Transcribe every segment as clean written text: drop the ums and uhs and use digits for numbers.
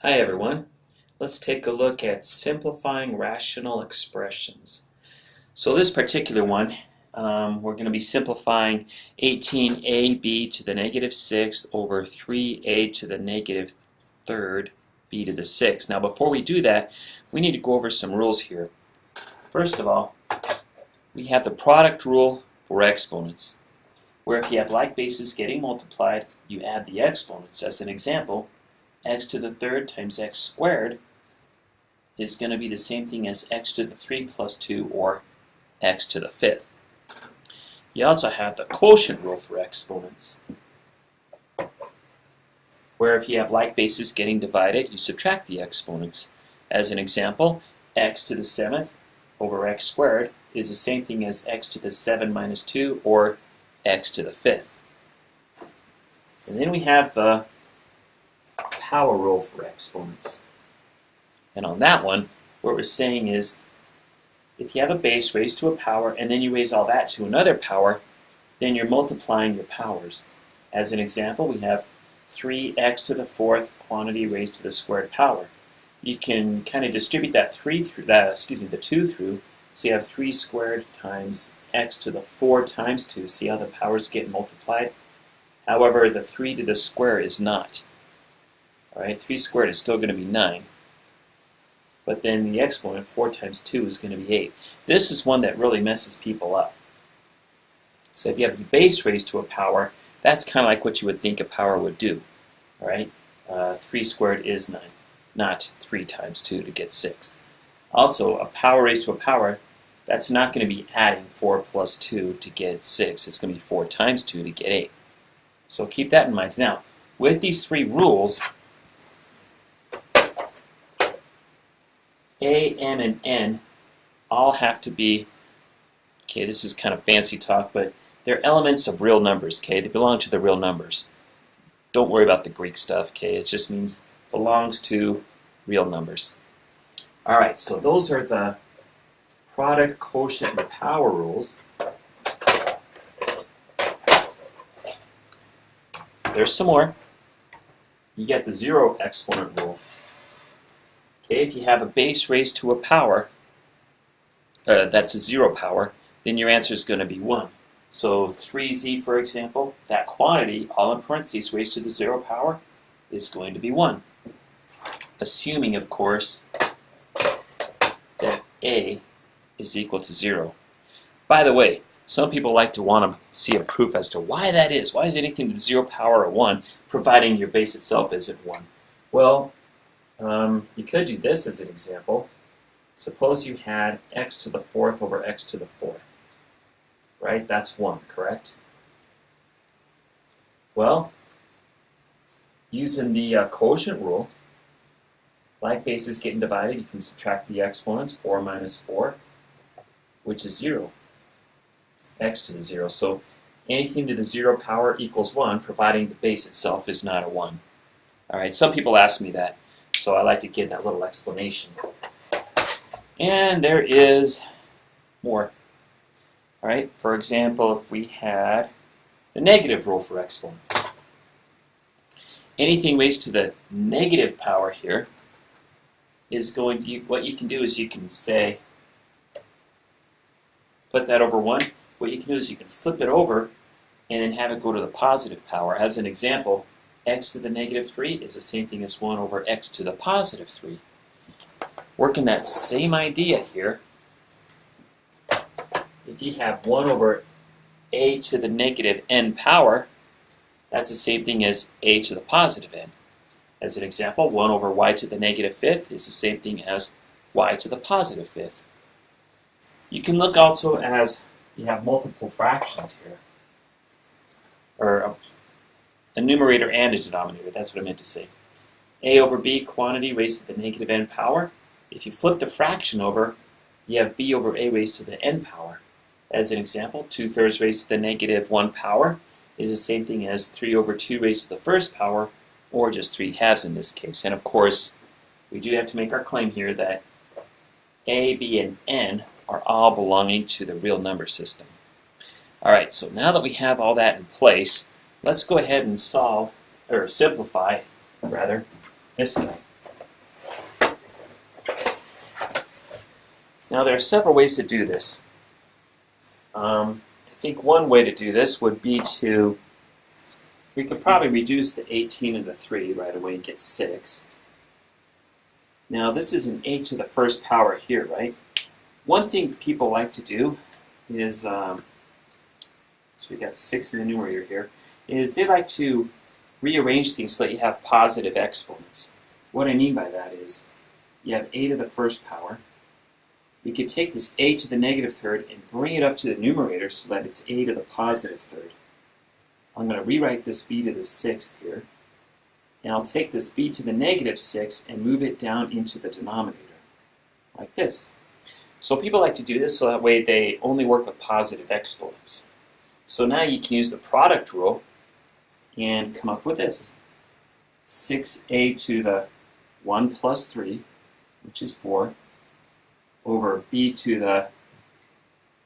Hi everyone. Let's take a look at simplifying rational expressions. So this particular one, we're going to be simplifying 18ab to the negative 6th over 3a to the negative 3rd b to the 6th. Now before we do that, we need to go over some rules here. First of all, we have the product rule for exponents, where if you have like bases getting multiplied, you add the exponents. As an example, x to the third times x squared is going to be the same thing as x to the 3 plus 2, or x to the 5th. You also have the quotient rule for exponents, where if you have like bases getting divided, you subtract the exponents. As an example, x to the 7th over x squared is the same thing as x to the 7 minus 2, or x to the 5th. And then we have the power rule for exponents. And on that one, what we're saying is, if you have a base raised to a power and then you raise all that to another power, then you're multiplying your powers. As an example, we have 3x to the 4th quantity raised to the squared power. You can kind of distribute that 2 through, so you have 3 squared times x to the 4 times 2. See how the powers get multiplied? However, the 3 to the square is not. Alright, 3 squared is still going to be 9. But then the exponent, 4 times 2, is going to be 8. This is one that really messes people up. So if you have the base raised to a power, that's kind of like what you would think a power would do. Alright, 3 squared is 9, not 3 times 2 to get 6. Also, a power raised to a power, that's not going to be adding 4 plus 2 to get 6. It's going to be 4 times 2 to get 8. So keep that in mind. Now, with these three rules, A, M, and N all have to be, okay, this is kind of fancy talk, but they're elements of real numbers, okay? They belong to the real numbers. Don't worry about the Greek stuff, okay? It just means belongs to real numbers. All right, so those are the product, quotient, and power rules. There's some more. You get the zero exponent rule. Okay, if you have a base raised to a power, that's a 0 power, then your answer is going to be 1. So 3z, for example, that quantity, all in parentheses, raised to the 0 power, is going to be 1. Assuming, of course, that a is equal to 0. By the way, some people like to want to see a proof as to why that is. Why is anything to the 0 power of 1, providing your base itself isn't 1? Well, you could do this as an example. Suppose you had x to the 4th over x to the 4th. Right? That's 1, correct? Well, using the quotient rule, like bases getting divided, you can subtract the exponents, 4 minus 4, which is 0. X to the 0. So anything to the 0 power equals 1, providing the base itself is not a 1. Alright, some people ask me that, so I like to give that little explanation. And there is more. Alright, for example, if we had the negative rule for exponents. Anything raised to the negative power here is going to, what you can do is you can say, put that over 1. What you can do is you can flip it over and then have it go to the positive power. As an example, x to the negative 3 is the same thing as 1 over x to the positive 3. Working that same idea here, if you have 1 over a to the negative n power, that's the same thing as a to the positive n. As an example, 1 over y to the negative 5th is the same thing as y to the positive 5th. You can look also as you have multiple fractions here, or a numerator and a denominator. That's what I meant to say. A over b quantity raised to the negative n power. If you flip the fraction over, you have b over a raised to the n power. As an example, 2/3 raised to the negative 1 power is the same thing as 3 over 2 raised to the first power, or just 3/2 in this case. And of course, we do have to make our claim here that a, b, and n are all belonging to the real number system. Alright, so now that we have all that in place, let's go ahead and solve, or simplify, rather, this way. Now there are several ways to do this. I think one way to do this would be we could probably reduce the 18 to the 3 right away and get 6. Now this is an 8 to the first power here, right? One thing people like to do is, so we got 6 in the numerator here, is they like to rearrange things so that you have positive exponents. What I mean by that is you have a to the first power. We could take this a to the negative third and bring it up to the numerator so that it's a to the positive third. I'm going to rewrite this b to the sixth here. And I'll take this b to the negative 6 and move it down into the denominator, like this. So people like to do this so that way they only work with positive exponents. So now you can use the product rule and come up with this. 6a to the 1 plus 3, which is 4, over b to the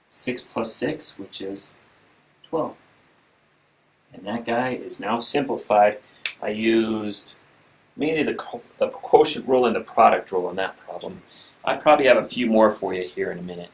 6 plus 6, which is 12. And that guy is now simplified. I used mainly the quotient rule and the product rule on that problem. I probably have a few more for you here in a minute.